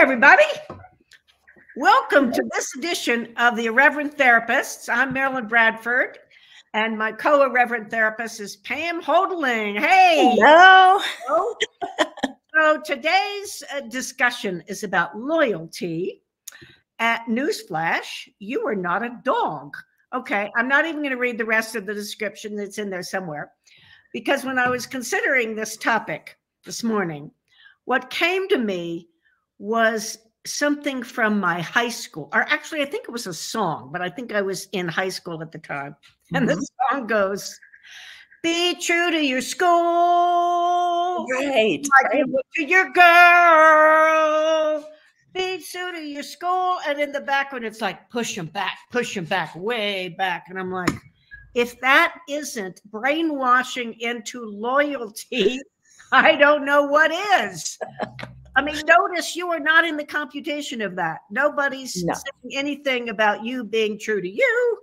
everybody. Welcome to this edition of the Irreverent Therapists. I'm Marilyn Bradford, and my co-irreverent therapist is Pam Houghteling. Hey. Hello. So today's discussion is about loyalty. At newsflash, you are not a dog. Okay, I'm not even going to read the rest of the description that's in there somewhere, because when I was considering this topic this morning, what came to me was something from my high school, or actually I think it was a song, but I think I was in high school at the time. And the song goes, "Be true to your school, Right. to your girl, be true to your school." And in the background, it's like, push them back, way back. And I'm like, if that isn't brainwashing into loyalty, I don't know what is. I mean, notice you are not in the computation of that. Nobody's saying anything about you being true to you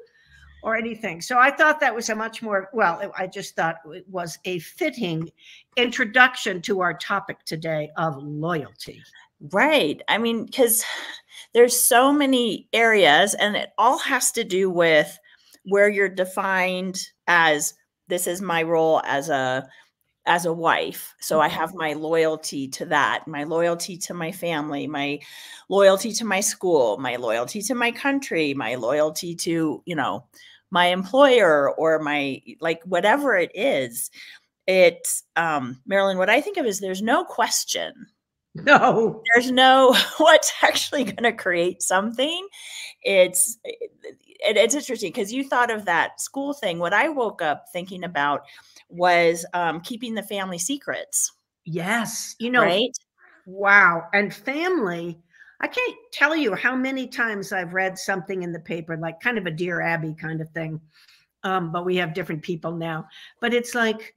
or anything. So I thought that was a much more, I just thought it was a fitting introduction to our topic today of loyalty. Right. I mean, because there's so many areas, and it all has to do with where you're defined as, this is my role as a wife. So I have my loyalty to that, my loyalty to my family, my loyalty to my school, my loyalty to my country, my loyalty to, my employer, or my, like, whatever it is. It's, Marilyn, what I think of is there's no question. No, there's no what's actually going to create something. It's interesting because you thought of that school thing. What I woke up thinking about was keeping the family secrets. Yes. Right? Wow. And family, I can't tell you how many times I've read something in the paper, like kind of a Dear Abby kind of thing. But we have different people now. But it's like,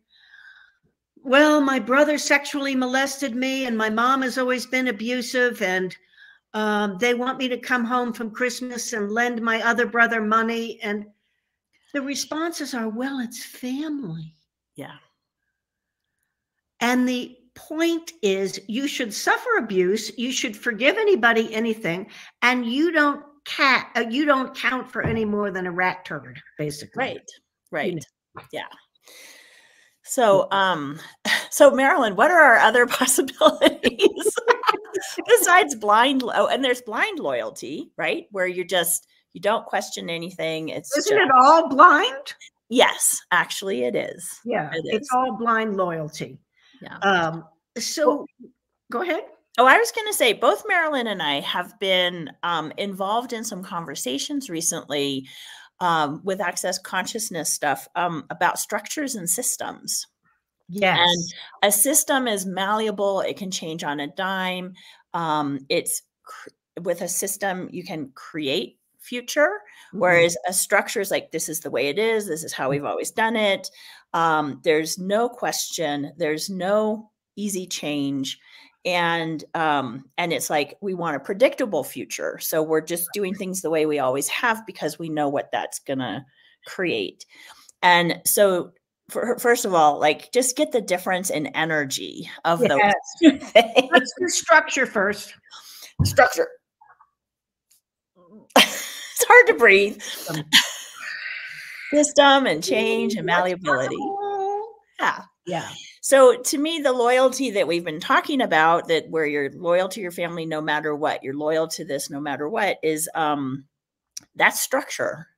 well, my brother sexually molested me and my mom has always been abusive, and they want me to come home from Christmas and lend my other brother money. And the responses are, well, it's family. Yeah. And the point is, you should suffer abuse, you should forgive anybody, anything, and you don't count for any more than a rat turd, basically. Right. Yeah. So, so Marilyn, what are our other possibilities besides blind? Oh, and there's blind loyalty, right? Where you don't question anything. Isn't it all blind? Yes, actually it is. Yeah, it's all blind loyalty. Yeah. So go ahead. Oh, I was going to say, both Marilyn and I have been involved in some conversations recently with access consciousness stuff about structures and systems. Yes. And a system is malleable. It can change on a dime. With a system, you can create future, whereas a structure is like, this is the way it is. This is how we've always done it. There's no question. There's no easy change. And it's like, we want a predictable future. So we're just doing things the way we always have because we know what that's going to create. And so first of all, like, just get the difference in energy of those two things. Let's do structure first. Structure. It's hard to breathe. System and change and malleability. Yeah. So to me, the loyalty that we've been talking about, that where you're loyal to your family no matter what, you're loyal to this no matter what, is that's structure.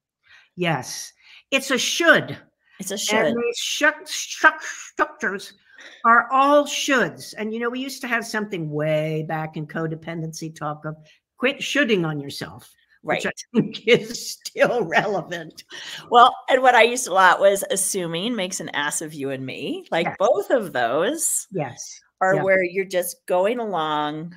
Yes. It's a should. It's a should. And these structures are all shoulds. And, we used to have something way back in codependency talk of quit shoulding on yourself. Right. Which I think is still relevant. Well, and what I used a lot was assuming makes an ass of you and me. Like both of those are where you're just going along,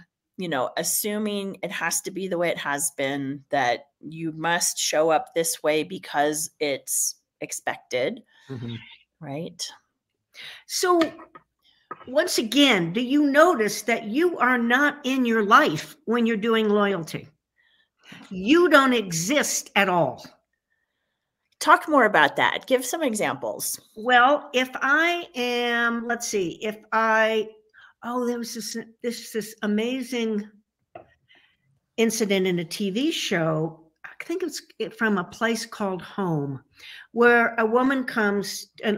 assuming it has to be the way it has been, that you must show up this way because it's expected. Right. So once again, do you notice that you are not in your life when you're doing loyalty? You don't exist at all. Talk more about that. Give some examples. Well, if I am, let's see, there was this amazing incident in a TV show. I think it's from a place called Home, where a woman comes, an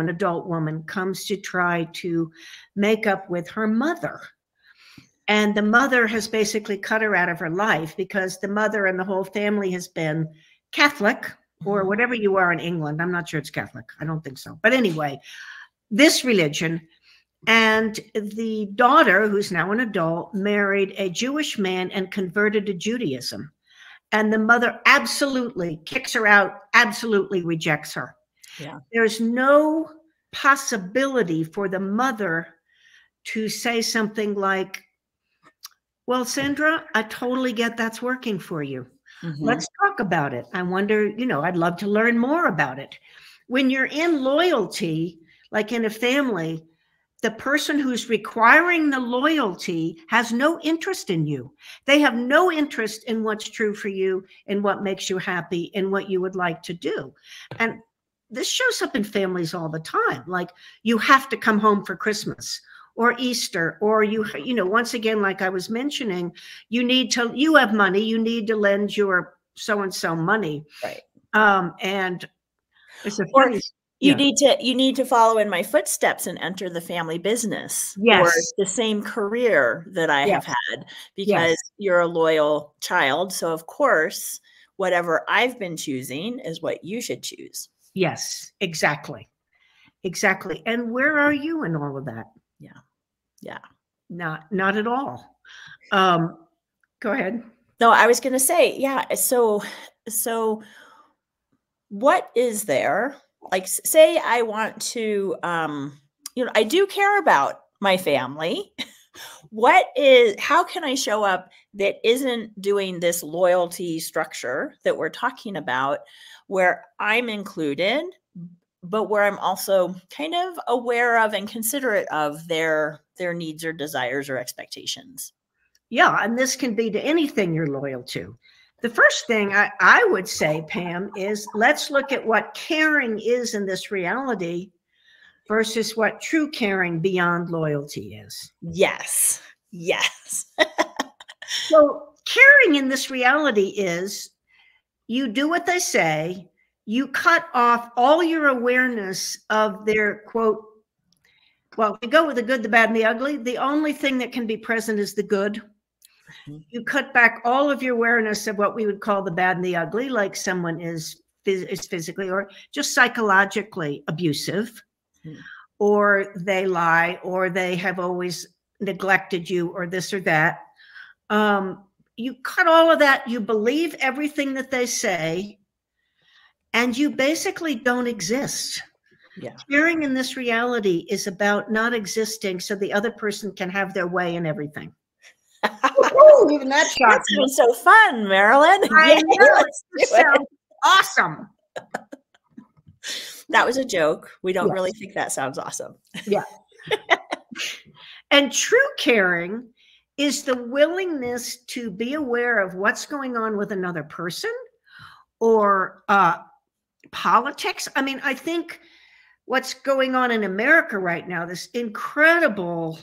adult woman comes to try to make up with her mother. And the mother has basically cut her out of her life because the mother and the whole family has been Catholic, or whatever you are in England. I'm not sure it's Catholic. I don't think so. But anyway, this religion. And the daughter, who's now an adult, married a Jewish man and converted to Judaism. And the mother absolutely kicks her out, absolutely rejects her. Yeah. There's no possibility for the mother to say something like, well, Sandra, I totally get that's working for you. Let's talk about it. I wonder, I'd love to learn more about it. When you're in loyalty, like in a family, the person who's requiring the loyalty has no interest in you. They have no interest in what's true for you and what makes you happy and what you would like to do. And this shows up in families all the time. Like, you have to come home for Christmas or Easter, or once again, like I was mentioning, you have money, you need to lend your so-and-so money. Right. And it's a funny. You need to follow in my footsteps and enter the family business, yes, or the same career that I have had, because you're a loyal child. So of course, whatever I've been choosing is what you should choose. Yes, exactly. Exactly. And where are you in all of that? Yeah. Yeah. Not at all. Go ahead. No, I was going to say, yeah. So what is there? Like, say I want to, I do care about my family. How can I show up that isn't doing this loyalty structure that we're talking about, where I'm included, but where I'm also kind of aware of and considerate of their needs or desires or expectations? Yeah. And this can be to anything you're loyal to. The first thing I would say, Pam, is let's look at what caring is in this reality versus what true caring beyond loyalty is. Yes. Yes. So caring in this reality is you do what they say, you cut off all your awareness of their quote, well, we go with the good, the bad, and the ugly. The only thing that can be present is the good. You cut back all of your awareness of what we would call the bad and the ugly, like someone is physically or just psychologically abusive, or they lie, or they have always neglected you, or this or that. You cut all of that. You believe everything that they say, and you basically don't exist. Yeah. Caring in this reality is about not existing so the other person can have their way in everything. Even that shot. That's been so fun, Marilyn. I know. It sounds awesome. That was a joke. We don't really think that sounds awesome. Yeah. And true caring is the willingness to be aware of what's going on with another person or politics. I mean, I think what's going on in America right now, this incredible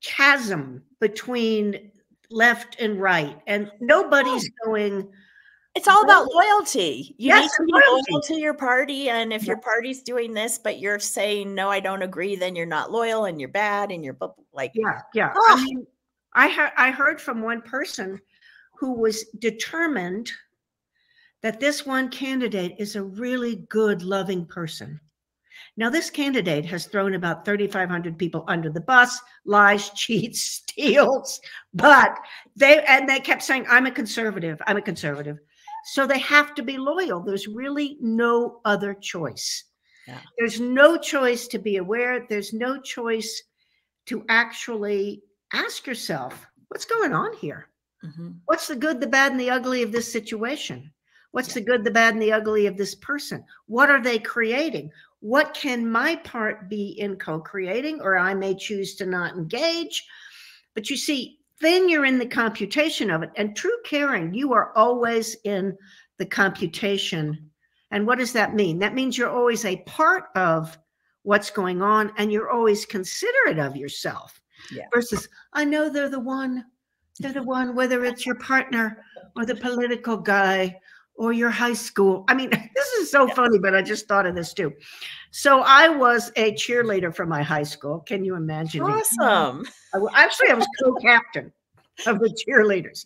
chasm between left and right, and nobody's going. It's all about loyalty. You need to be loyalty. loyal to your party, and if your party's doing this, but you're saying no, I don't agree, then you're not loyal, and you're bad, and you're like, yeah. I mean, I heard from one person who was determined that this one candidate is a really good, loving person. Now, this candidate has thrown about 3,500 people under the bus, lies, cheats, steals, but they kept saying, I'm a conservative. I'm a conservative. So they have to be loyal. There's really no other choice. Yeah. There's no choice to be aware. There's no choice to actually ask yourself, what's going on here? Mm-hmm. What's the good, the bad, and the ugly of this situation? What's the good, the bad, and the ugly of this person? What are they creating? What can my part be in co-creating? Or I may choose to not engage. But you see, then you're in the computation of it. And true caring, you are always in the computation. And what does that mean? That means you're always a part of what's going on, and you're always considerate of yourself. Yeah. Versus, I know they're the one. to the one, whether it's your partner or the political guy or your high school. I mean, this is so funny, but I just thought of this too. So I was a cheerleader for my high school. Can you imagine me? Awesome. Actually, I was co-captain of the cheerleaders.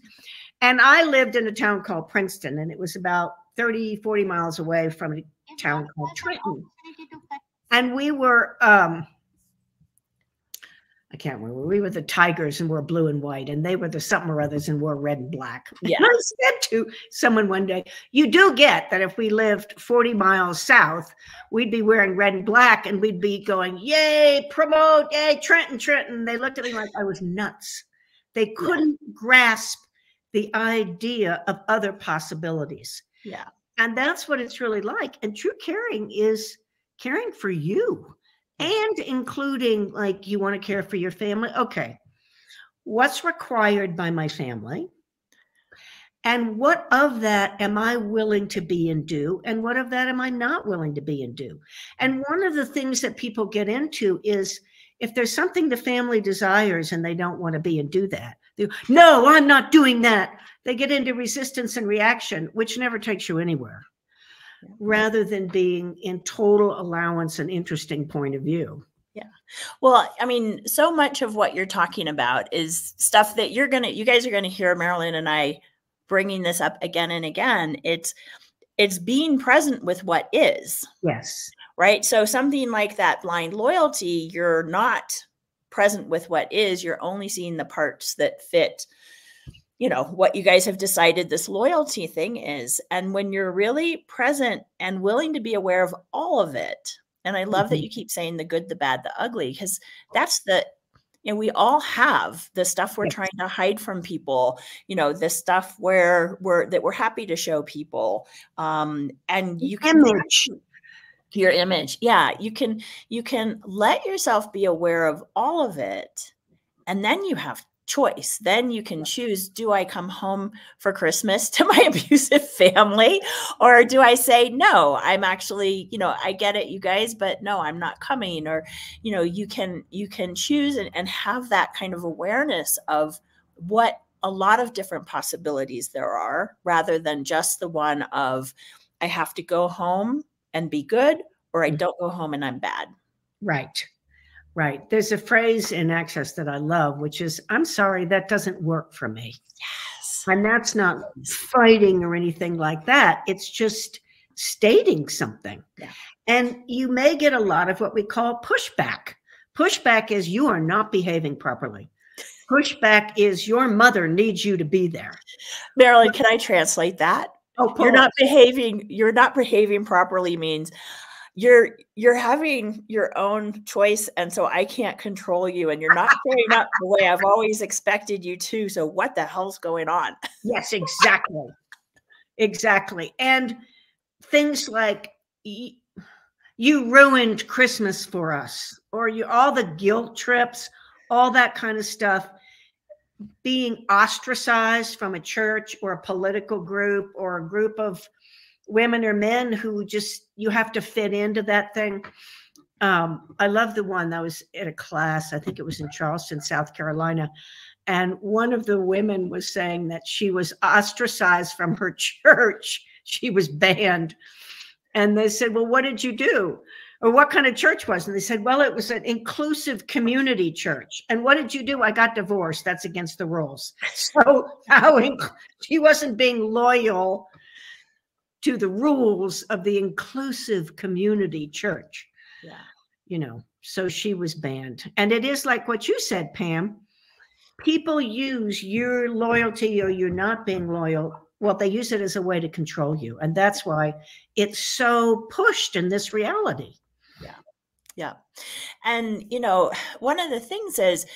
And I lived in a town called Princeton, and it was about 30, 40 miles away from a town called Trenton. And we were, I can't remember, we were the Tigers and wore blue and white, and they were the something or others and wore red and black. Yeah. And I said to someone one day, you do get that if we lived 40 miles south, we'd be wearing red and black, and we'd be going, yay, promote, yay, Trenton, Trenton. They looked at me like I was nuts. They couldn't grasp the idea of other possibilities. Yeah. And that's what it's really like. And true caring is caring for you, and including, like, you want to care for your family. Okay. What's required by my family? And what of that am I willing to be and do? And what of that am I not willing to be and do? And one of the things that people get into is, if there's something the family desires and they don't want to be and do that, no, I'm not doing that. They get into resistance and reaction, which never takes you anywhere, rather than being in total allowance and interesting point of view. Yeah. Well, I mean, so much of what you're talking about is stuff that you guys are going to hear Marilyn and I bringing this up again and again. It's being present with what is. Yes. Right. So something like that blind loyalty, you're not present with what is, you're only seeing the parts that fit, you know, what you guys have decided this loyalty thing is. And when you're really present and willing to be aware of all of it, and I love that you keep saying the good, the bad, the ugly, because that's we all have the stuff we're trying to hide from people, you know, the stuff where we're happy to show people. And you can your image. Yeah. You can let yourself be aware of all of it. And then you have choice. Then you can choose, do I come home for Christmas to my abusive family? Or do I say, no, I'm actually, you know, I get it, you guys, but no, I'm not coming. Or, you know, you can choose and have that kind of awareness of what a lot of different possibilities there are, rather than just the one of, I have to go home and be good, or I don't go home and I'm bad. Right. Right. There's a phrase in Access that I love, which is, I'm sorry, that doesn't work for me. Yes. And that's not fighting or anything like that. It's just stating something. Yeah. And you may get a lot of what we call pushback. Pushback is, you are not behaving properly. Pushback is, your mother needs you to be there. Marilyn, can I translate that? Oh, you're not behaving properly means you're having your own choice, and so I can't control you, and you're not showing up the way I've always expected you to. So what the hell's going on? Yes, exactly. Exactly. And things like, you ruined Christmas for us, or all the guilt trips, all that kind of stuff, being ostracized from a church or a political group or a group of women or men who just, you have to fit into that thing. I love the one that was in a class, I think it was in Charleston, South Carolina. And one of the women was saying that she was ostracized from her church. She was banned. And they said, well, what did you do? Or what kind of church was it? And they said, well, it was an inclusive community church. And what did you do? I got divorced. That's against the rules. So she wasn't being loyal to the rules of the inclusive community church. Yeah. You know, so she was banned. And it is like what you said, Pam. People use your loyalty or you're not being loyal. Well, they use it as a way to control you. And that's why it's so pushed in this reality. Yeah. Yeah. And, you know, one of the things is,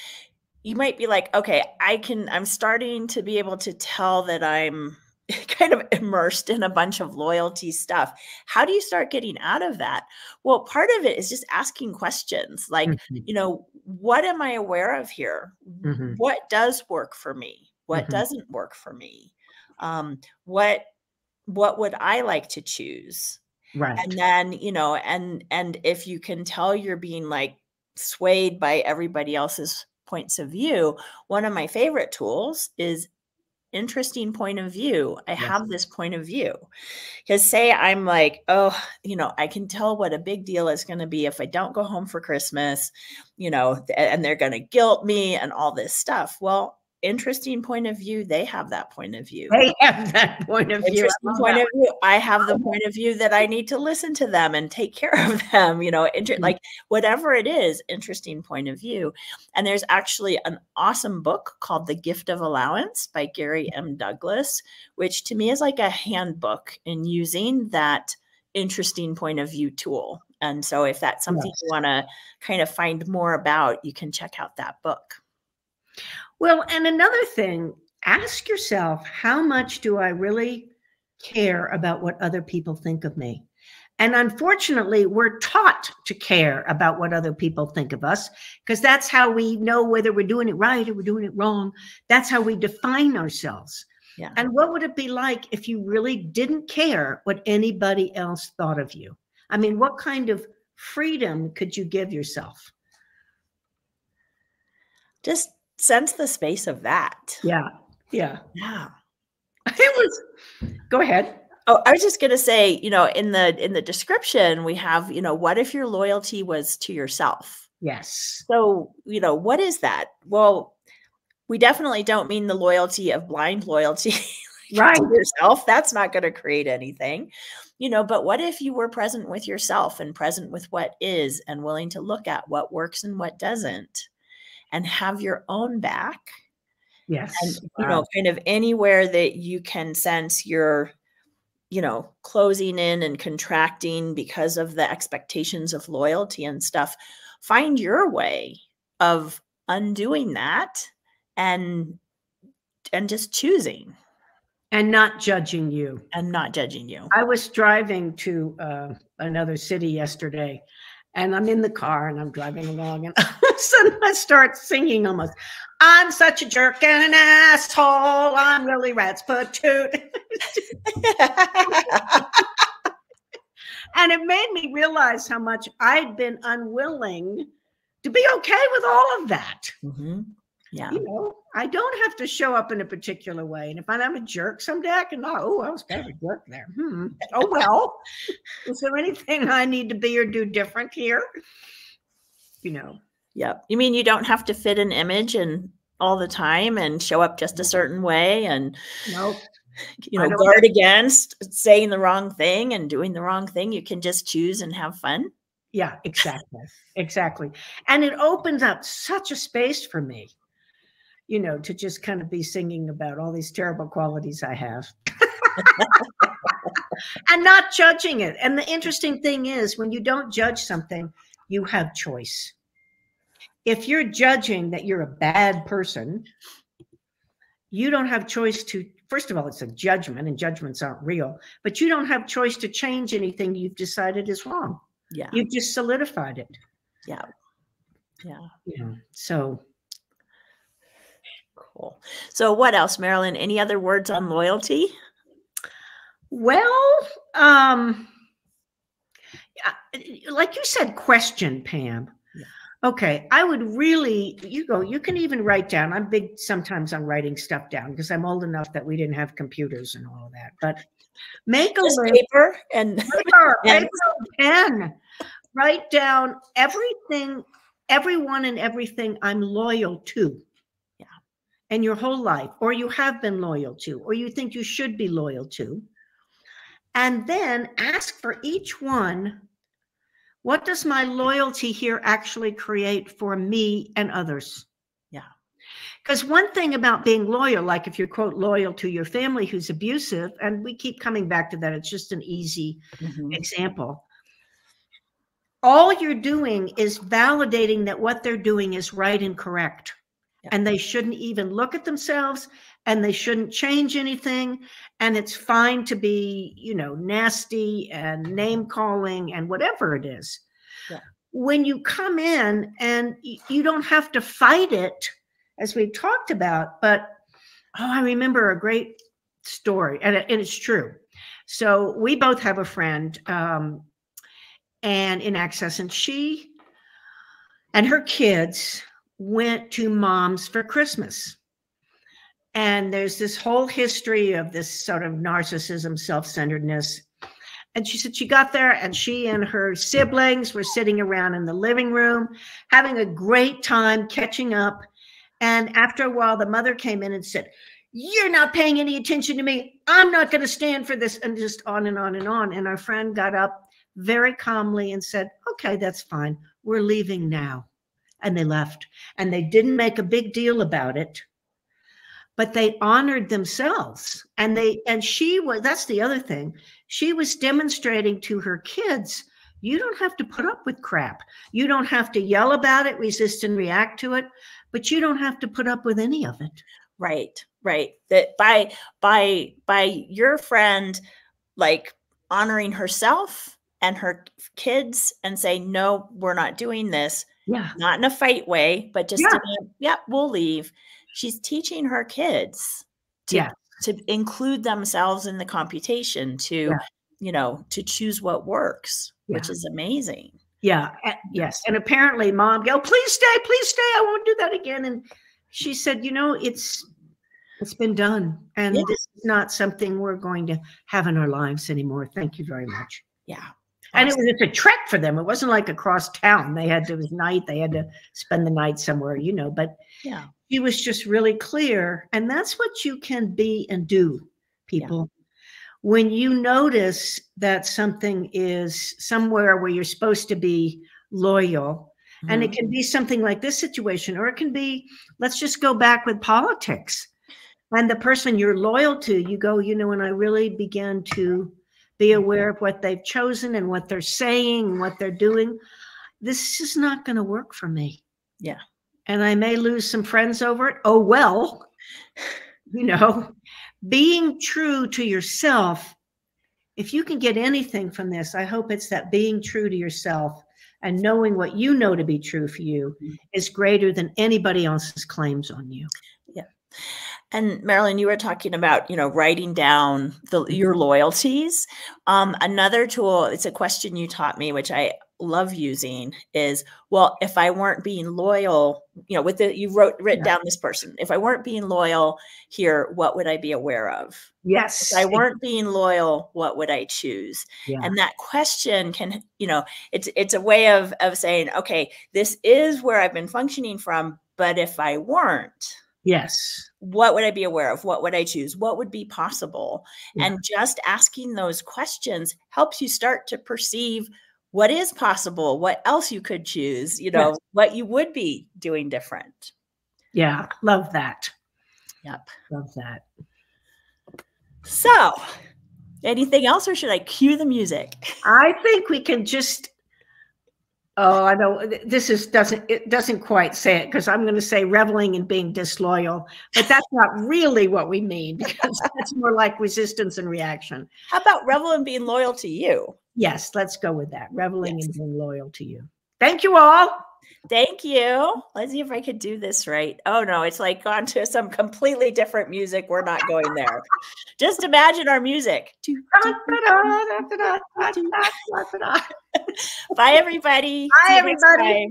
you might be like, okay, I'm starting to be able to tell that I'm kind of immersed in a bunch of loyalty stuff. How do you start getting out of that? Well, part of it is just asking questions like, you know, what am I aware of here? What does work for me? What doesn't work for me? What would I like to choose? Right. And then, you know, and if you can tell you're being like swayed by everybody else's points of view, one of my favorite tools is interesting point of view. I have this point of view. Because say I'm like, oh, I can tell what a big deal it's going to be if I don't go home for Christmas, and they're going to guilt me and all this stuff. Well, interesting point of view. They have that point of view. They have that point of view. Interesting point of view. I have the point of view that I need to listen to them and take care of them, like whatever it is, interesting point of view. And there's actually an awesome book called The Gift of Allowance by Gary M. Douglas, which to me is like a handbook in using that interesting point of view tool. And so if that's something you want to kind of find more about, you can check out that book. Well, and another thing, ask yourself, how much do I really care about what other people think of me? And unfortunately, we're taught to care about what other people think of us, because that's how we know whether we're doing it right or we're doing it wrong. That's how we define ourselves. Yeah. And what would it be like if you really didn't care what anybody else thought of you? I mean, what kind of freedom could you give yourself? Just sense the space of that. Yeah. Yeah. It was, go ahead. Oh, I was just going to say, in the description we have, what if your loyalty was to yourself? Yes. So, what is that? Well, we definitely don't mean the loyalty of blind loyalty right to yourself. That's not going to create anything, but what if you were present with yourself and present with what is and willing to look at what works and what doesn't? And have your own back. Yes. And, kind of anywhere that you can sense you're, closing in and contracting because of the expectations of loyalty and stuff, find your way of undoing that and just choosing. And not judging you. I was driving to another city yesterday, and I'm in the car and I'm driving along, and all of a sudden I start singing almost, I'm such a jerk and an asshole. I'm really rat's patoot. And it made me realize how much I'd been unwilling to be okay with all of that. Mm-hmm. Yeah. I don't have to show up in a particular way. And if I'm a jerk someday, I can, I was kind of a jerk there. Oh, well, is there anything I need to be or do different here? Yep. You mean you don't have to fit an image and all the time and show up just a certain way and, nope. Guard against saying the wrong thing and doing the wrong thing. You can just choose and have fun. Yeah, exactly. Exactly. And it opens up such a space for me, to just kind of be singing about all these terrible qualities I have and not judging it. And the interesting thing is, when you don't judge something, you have choice. If you're judging that you're a bad person, you don't have choice to, first of all, it's a judgment and judgments aren't real, but you don't have choice to change anything you've decided is wrong. Yeah. You've just solidified it. Yeah. Yeah. So. Cool. So what else, Marilyn? Any other words on loyalty? Well, like you said, question, Pam. Yeah. Okay. I would really, you can even write down. I'm big sometimes on writing stuff down because I'm old enough that we didn't have computers and all of that, but make a list. Paper and pen. Write down everything, everyone and everything I'm loyal to. Yeah. And your whole life, or you have been loyal to, or you think you should be loyal to. And then ask for each one, what does my loyalty here actually create for me and others? Yeah. Because one thing about being loyal, like if you're, quote, loyal to your family who's abusive, and we keep coming back to that, it's just an easy example. All you're doing is validating that what they're doing is right and correct. Yeah. And they shouldn't even look at themselves, and they shouldn't change anything. And it's fine to be, nasty and name calling and whatever it is. Yeah. When you come in, and you don't have to fight it, as we've talked about, but I remember a great story, and it's true. So we both have a friend, and in Access, and she and her kids went to Mom's for Christmas. And there's this whole history of this sort of narcissism, self-centeredness. And she said she got there and she and her siblings were sitting around in the living room, having a great time catching up. And after a while, the mother came in and said, "You're not paying any attention to me. I'm not going to stand for this," and just on and on and on. And our friend got up very calmly and said, "Okay, that's fine. We're leaving now." And they left. And they didn't make a big deal about it, but they honored themselves. And she was, that's the other thing. She was demonstrating to her kids, you don't have to put up with crap. You don't have to yell about it, resist and react to it, but you don't have to put up with any of it. Right. Right. That by your friend, like honoring herself and her kids and saying, no, we're not doing this. Yeah. Not in a fight way, but just, we'll leave. She's teaching her kids to include themselves in the computation, to, to choose what works, which is amazing. Yeah. Yes. And apparently Mom go, please stay. I won't do that again. And she said, it's been done. And this is not something we're going to have in our lives anymore. Thank you very much. Yeah. And it was just a trek for them. It wasn't like across town. It was night. They had to spend the night somewhere, but she was just really clear. And that's what you can be and do, people. Yeah. When you notice that something is somewhere where you're supposed to be loyal, and it can be something like this situation, or it can be, let's just go back with politics. And the person you're loyal to, you go, when I really began to be aware of what they've chosen and what they're saying and what they're doing, this is not going to work for me. Yeah. And I may lose some friends over it. Oh, well, being true to yourself, if you can get anything from this, I hope it's that being true to yourself and knowing what you know to be true for you is greater than anybody else's claims on you. Yeah. And Marilyn, you were talking about, writing down your loyalties. Another tool, it's a question you taught me, which I love using, is, well, if I weren't being loyal, you written down this person. If I weren't being loyal here, what would I be aware of? Yes. If I weren't being loyal, what would I choose? Yeah. And that question can, it's a way of saying, okay, this is where I've been functioning from, but if I weren't, yes, what would I be aware of? What would I choose? What would be possible? Yeah. And just asking those questions helps you start to perceive what is possible, what else you could choose, what you would be doing different. Yeah. Love that. Yep. Love that. So anything else, or should I cue the music? I think we can just, I know it doesn't quite say it, because I'm going to say reveling and being disloyal, but that's not really what we mean, because that's more like resistance and reaction. How about revel and being loyal to you? Yes, let's go with that. Reveling and being loyal to you. Thank you all. Thank you. Let's see if I could do this right. Oh no, it's like gone to some completely different music. We're not going there. Just imagine our music. Bye, everybody. Bye, everybody.